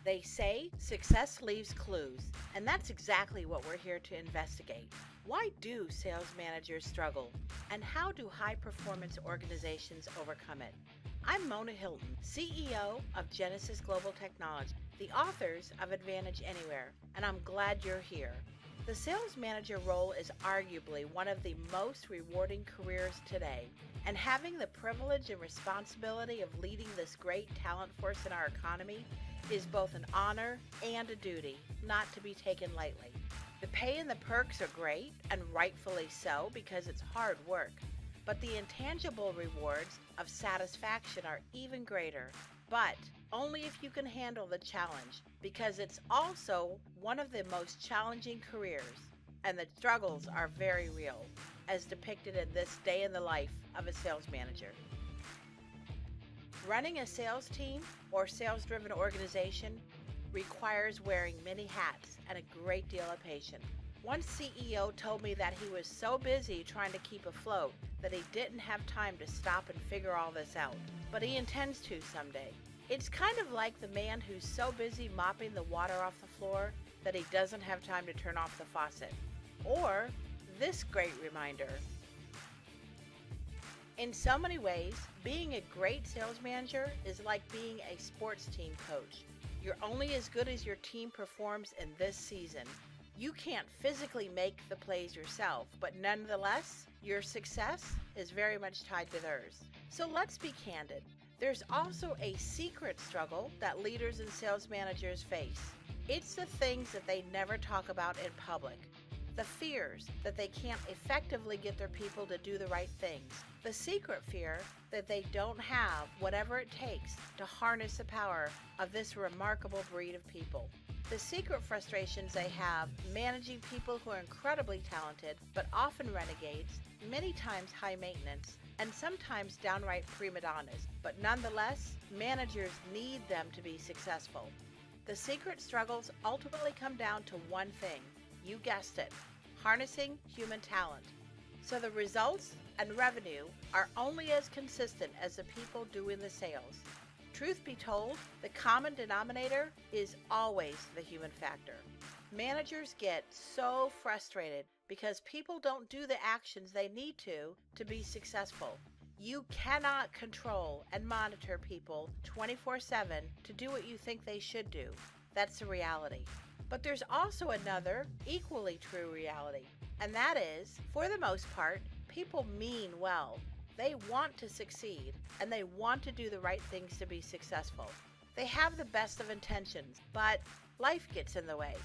They say success leaves clues, and that's exactly what we're here to investigate. Why do sales managers struggle, and how do high performance organizations overcome it? I'm Mona Hilton, CEO of Genesis Global Technology, the authors of Advantage Anywhere, and I'm glad you're here. The sales manager role is arguably one of the most rewarding careers today, and having the privilege and responsibility of leading this great talent force in our economy is both an honor and a duty not to be taken lightly. The pay and the perks are great, and rightfully so because it's hard work, but the intangible rewards of satisfaction are even greater, but only if you can handle the challenge, because it's also one of the most challenging careers, and the struggles are very real, as depicted in this day in the life of a sales manager. Running a sales team or sales-driven organization requires wearing many hats and a great deal of patience. One CEO told me that he was so busy trying to keep afloat that he didn't have time to stop and figure all this out, but he intends to someday. It's kind of like the man who's so busy mopping the water off the floor that he doesn't have time to turn off the faucet. Or this great reminder. In so many ways, being a great sales manager is like being a sports team coach. You're only as good as your team performs in this season. You can't physically make the plays yourself, but nonetheless, your success is very much tied to theirs. So let's be candid. There's also a secret struggle that leaders and sales managers face. It's the things that they never talk about in public. The fears that they can't effectively get their people to do the right things. The secret fear that they don't have whatever it takes to harness the power of this remarkable breed of people. The secret frustrations they have managing people who are incredibly talented, but often renegades, many times high maintenance, and sometimes downright prima donnas. But nonetheless, managers need them to be successful. The secret struggles ultimately come down to one thing. You guessed it, harnessing human talent. So the results and revenue are only as consistent as the people doing the sales. Truth be told, the common denominator is always the human factor. Managers get so frustrated because people don't do the actions they need to be successful. You cannot control and monitor people 24/7 to do what you think they should do. That's the reality. But there's also another equally true reality, and that is, for the most part, people mean well. They want to succeed, and they want to do the right things to be successful. They have the best of intentions, but life gets in the way.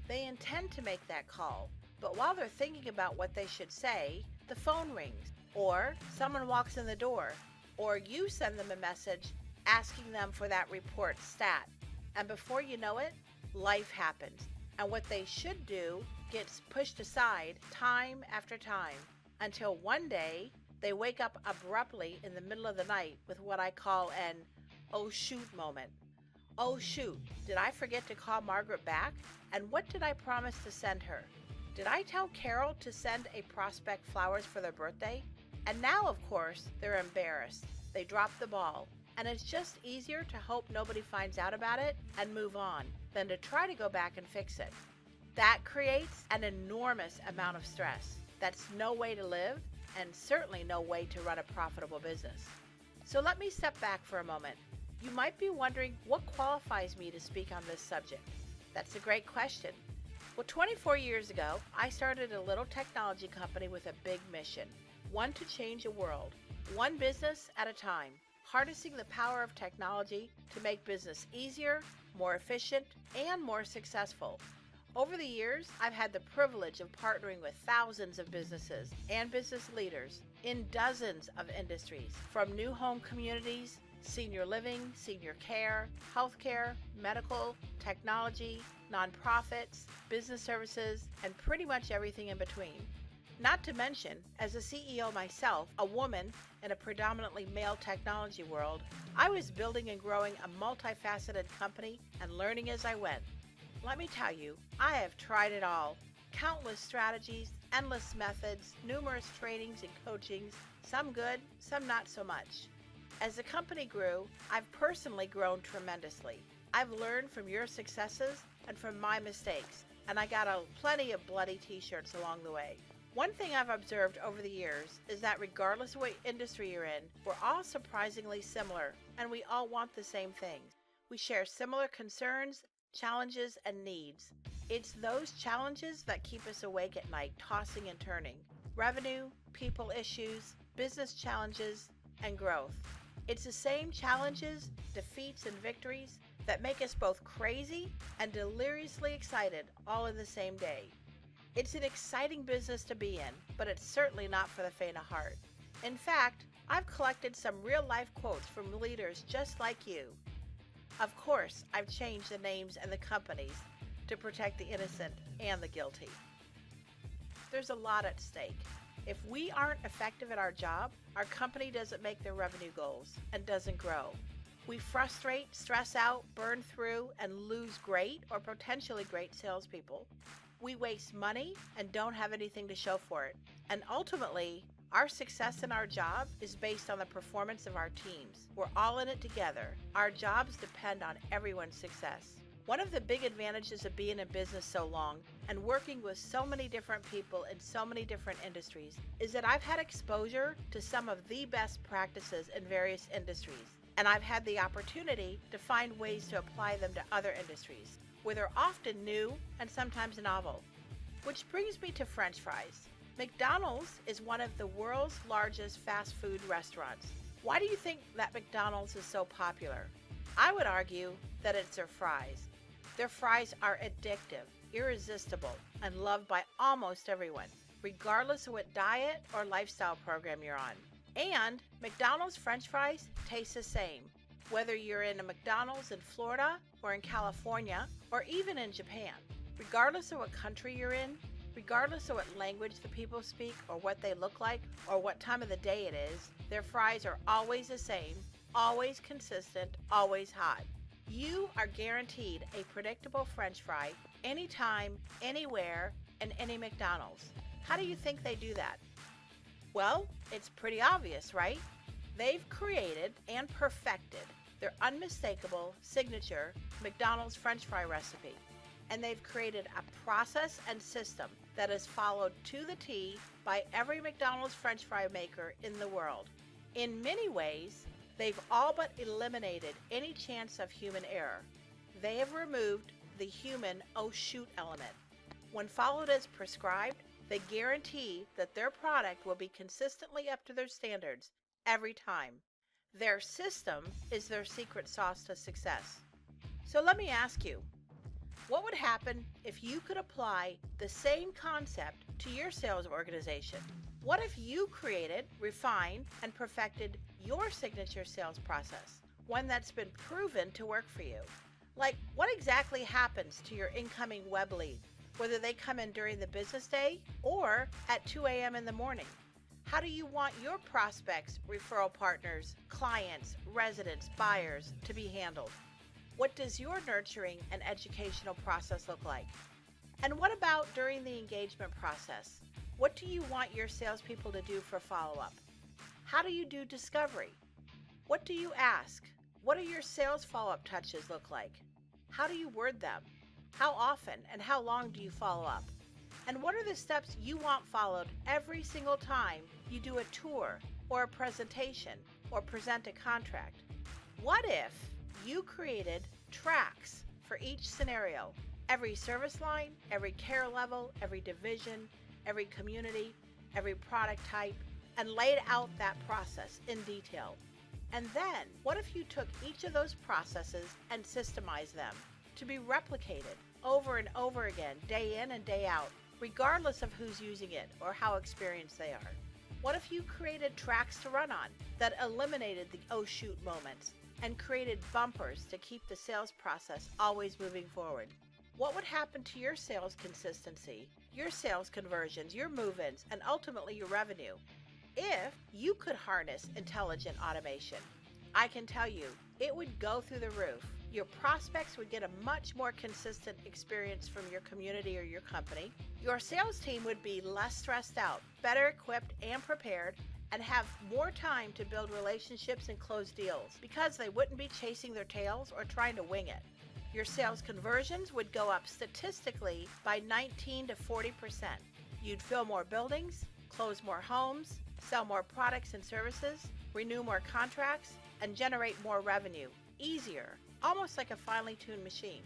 They intend to make that call, but while they're thinking about what they should say, the phone rings, or someone walks in the door, or you send them a message asking them for that report stat, and before you know it, life happens, and what they should do gets pushed aside time after time, until one day they wake up abruptly in the middle of the night with what I call an "oh shoot" moment. Oh shoot, did I forget to call Margaret back? And what did I promise to send her? Did I tell Carol to send a prospect flowers for their birthday? And now, of course, they're embarrassed. They dropped the ball. And it's just easier to hope nobody finds out about it and move on than to try to go back and fix it. That creates an enormous amount of stress. That's no way to live, and certainly no way to run a profitable business. So let me step back for a moment. You might be wondering what qualifies me to speak on this subject. That's a great question. Well, 24 years ago, I started a little technology company with a big mission. One to change the world, one business at a time, harnessing the power of technology to make business easier, more efficient, and more successful. Over the years, I've had the privilege of partnering with thousands of businesses and business leaders in dozens of industries, from new home communities, senior living, senior care, healthcare, medical, technology, nonprofits, business services, and pretty much everything in between. Not to mention, as a CEO myself, a woman in a predominantly male technology world, I was building and growing a multifaceted company and learning as I went. Let me tell you, I have tried it all. Countless strategies, endless methods, numerous trainings and coachings, some good, some not so much. As the company grew, I've personally grown tremendously. I've learned from your successes and from my mistakes, and I got plenty of bloody t-shirts along the way. One thing I've observed over the years is that regardless of what industry you're in, we're all surprisingly similar, and we all want the same things. We share similar concerns, challenges, and needs. It's those challenges that keep us awake at night, tossing and turning. Revenue, people issues, business challenges, and growth. It's the same challenges, defeats, and victories that make us both crazy and deliriously excited all in the same day. It's an exciting business to be in, but it's certainly not for the faint of heart. In fact, I've collected some real-life quotes from leaders just like you. Of course, I've changed the names and the companies to protect the innocent and the guilty. There's a lot at stake. If we aren't effective at our job, our company doesn't make their revenue goals and doesn't grow. We frustrate, stress out, burn through, and lose great or potentially great salespeople. We waste money and don't have anything to show for it. And ultimately, our success in our job is based on the performance of our teams. We're all in it together. Our jobs depend on everyone's success. One of the big advantages of being in business so long and working with so many different people in so many different industries is that I've had exposure to some of the best practices in various industries, and I've had the opportunity to find ways to apply them to other industries, where they're often new and sometimes novel. Which brings me to French fries. McDonald's is one of the world's largest fast food restaurants. Why do you think that McDonald's is so popular? I would argue that it's their fries. Their fries are addictive, irresistible, and loved by almost everyone, regardless of what diet or lifestyle program you're on. And McDonald's French fries taste the same, whether you're in a McDonald's in Florida or in California or even in Japan. Regardless of what country you're in, regardless of what language the people speak or what they look like or what time of the day it is, their fries are always the same, always consistent, always hot. You are guaranteed a predictable French fry anytime, anywhere, in any McDonald's. How do you think they do that? Well, it's pretty obvious, right? They've created and perfected their unmistakable signature McDonald's French fry recipe. And they've created a process and system that is followed to the T by every McDonald's French fry maker in the world. In many ways, they've all but eliminated any chance of human error. They have removed the human "oh shoot" element. When followed as prescribed, they guarantee that their product will be consistently up to their standards every time. Their system is their secret sauce to success. So let me ask you, what would happen if you could apply the same concept to your sales organization? What if you created, refined, and perfected your signature sales process, one that's been proven to work for you? Like, what exactly happens to your incoming web lead, whether they come in during the business day or at 2 a.m. in the morning? How do you want your prospects, referral partners, clients, residents, buyers to be handled? What does your nurturing and educational process look like? And what about during the engagement process? What do you want your salespeople to do for follow-up? How do you do discovery? What do you ask? What do your sales follow-up touches look like? How do you word them? How often and how long do you follow up? And what are the steps you want followed every single time you do a tour or a presentation or present a contract? What if you created tracks for each scenario, every service line, every care level, every division, every community, every product type, and laid out that process in detail? And then, what if you took each of those processes and systemized them to be replicated over and over again, day in and day out, regardless of who's using it or how experienced they are? What if you created tracks to run on that eliminated the "oh shoot" moments and created bumpers to keep the sales process always moving forward? What would happen to your sales consistency, your sales conversions, your move-ins, and ultimately your revenue if you could harness intelligent automation? I can tell you, it would go through the roof. Your prospects would get a much more consistent experience from your community or your company. Your sales team would be less stressed out, better equipped and prepared, and have more time to build relationships and close deals because they wouldn't be chasing their tails or trying to wing it. Your sales conversions would go up statistically by 19 to 40%. You'd fill more buildings, close more homes, sell more products and services, renew more contracts, and generate more revenue. Easier, almost like a finely tuned machine.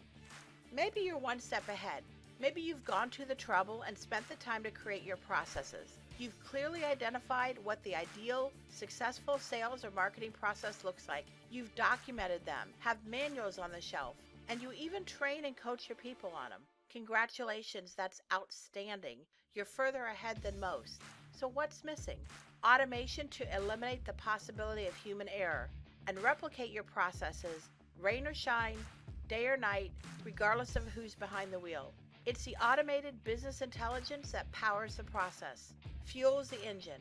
Maybe you're one step ahead. Maybe you've gone to the trouble and spent the time to create your processes. You've clearly identified what the ideal, successful sales or marketing process looks like. You've documented them, have manuals on the shelf, and you even train and coach your people on them. Congratulations, that's outstanding. You're further ahead than most. So what's missing? Automation to eliminate the possibility of human error and replicate your processes, rain or shine, day or night, regardless of who's behind the wheel. It's the automated business intelligence that powers the process, fuels the engine,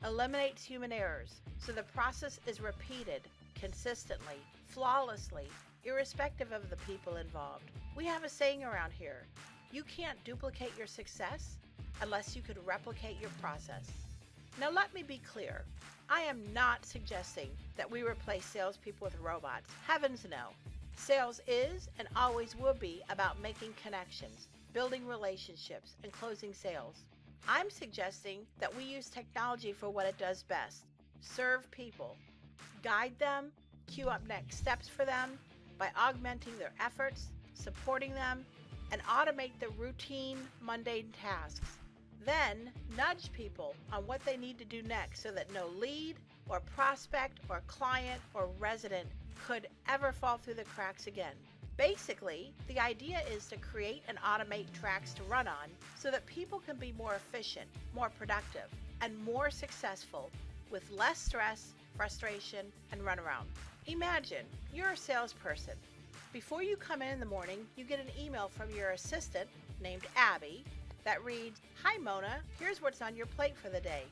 eliminates human errors, so the process is repeated consistently, flawlessly, irrespective of the people involved. We have a saying around here, you can't duplicate your success unless you could replicate your process. Now let me be clear, I am not suggesting that we replace salespeople with robots. Heavens no. Sales is and always will be about making connections, building relationships, and closing sales. I'm suggesting that we use technology for what it does best, serve people, guide them, queue up next steps for them by augmenting their efforts, supporting them, and automate the routine, mundane tasks. Then nudge people on what they need to do next so that no lead or prospect or client or resident could ever fall through the cracks again. Basically, the idea is to create and automate tracks to run on so that people can be more efficient, more productive, and more successful with less stress, frustration, and runaround. Imagine you're a salesperson. Before you come in the morning, you get an email from your assistant named Abby that reads, "Hi Mona, here's what's on your plate for the day."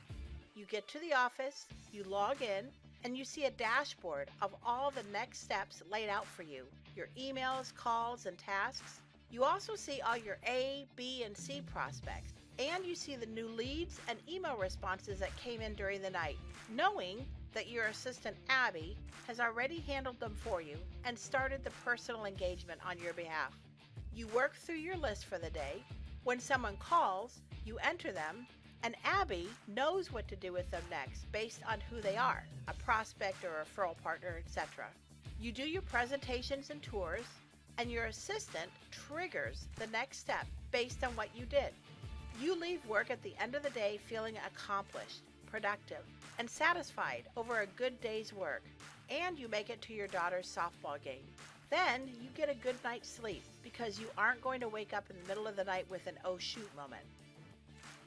You get to the office, you log in, and you see a dashboard of all the next steps laid out for you, your emails, calls, and tasks. You also see all your A, B, and C prospects, and you see the new leads and email responses that came in during the night, knowing that your assistant Abby has already handled them for you and started the personal engagement on your behalf. You work through your list for the day. When someone calls, you enter them, and Abby knows what to do with them next based on who they are, a prospect or a referral partner, etc. You do your presentations and tours, and your assistant triggers the next step based on what you did. You leave work at the end of the day feeling accomplished, productive, and satisfied over a good day's work, and you make it to your daughter's softball game. Then you get a good night's sleep because you aren't going to wake up in the middle of the night with an oh shoot moment.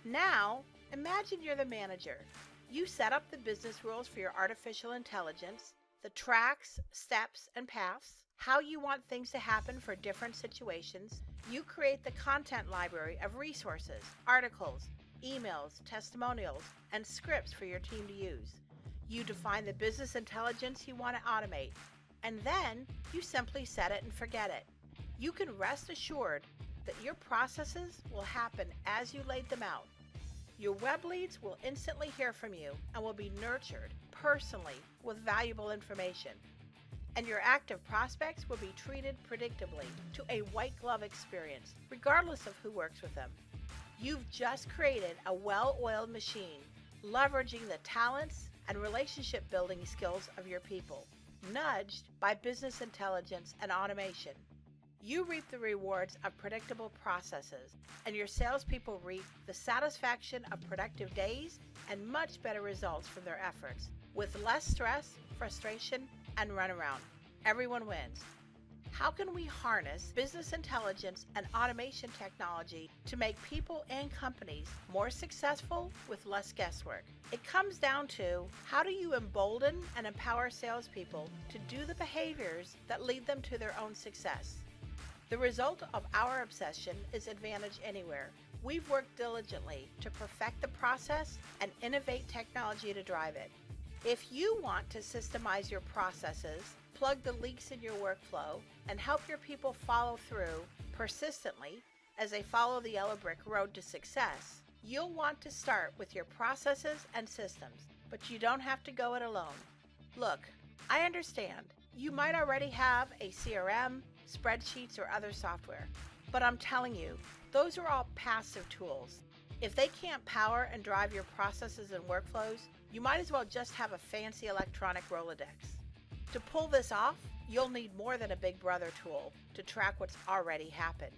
Now, imagine you're the manager. You set up the business rules for your artificial intelligence, the tracks, steps, and paths, how you want things to happen for different situations. You create the content library of resources, articles, emails, testimonials, and scripts for your team to use. You define the business intelligence you want to automate, and then you simply set it and forget it. You can rest assured that your processes will happen as you laid them out. Your web leads will instantly hear from you and will be nurtured personally with valuable information. And your active prospects will be treated predictably to a white glove experience, regardless of who works with them. You've just created a well-oiled machine, leveraging the talents and relationship building skills of your people, nudged by business intelligence and automation. You reap the rewards of predictable processes, and your salespeople reap the satisfaction of productive days and much better results from their efforts, with less stress, frustration, and runaround. Everyone wins. How can we harness business intelligence and automation technology to make people and companies more successful with less guesswork? It comes down to, how do you embolden and empower salespeople to do the behaviors that lead them to their own success? The result of our obsession is Advantage Anywhere. We've worked diligently to perfect the process and innovate technology to drive it. If you want to systemize your processes, plug the leaks in your workflow, and help your people follow through persistently as they follow the yellow brick road to success, you'll want to start with your processes and systems. but you don't have to go it alone. Look, I understand. You might already have a CRM, spreadsheets, or other software, but I'm telling you, those are all passive tools. If they can't power and drive your processes and workflows, you might as well just have a fancy electronic Rolodex. To pull this off, you'll need more than a Big Brother tool to track what's already happened.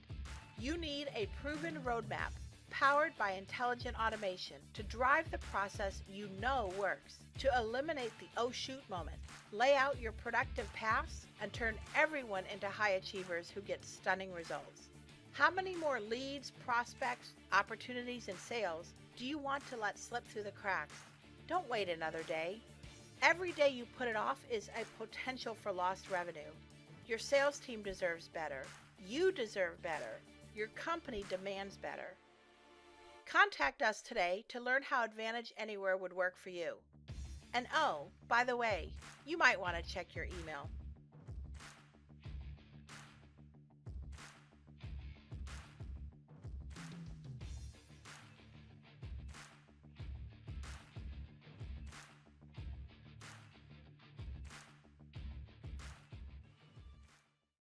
You need a proven roadmap powered by intelligent automation to drive the process you know works, to eliminate the oh shoot moment, lay out your productive paths, and turn everyone into high achievers who get stunning results. How many more leads, prospects, opportunities, and sales do you want to let slip through the cracks? Don't wait another day. Every day you put it off is a potential for lost revenue. Your sales team deserves better. You deserve better. Your company demands better. Contact us today to learn how Advantage Anywhere would work for you. And oh, by the way, you might want to check your email.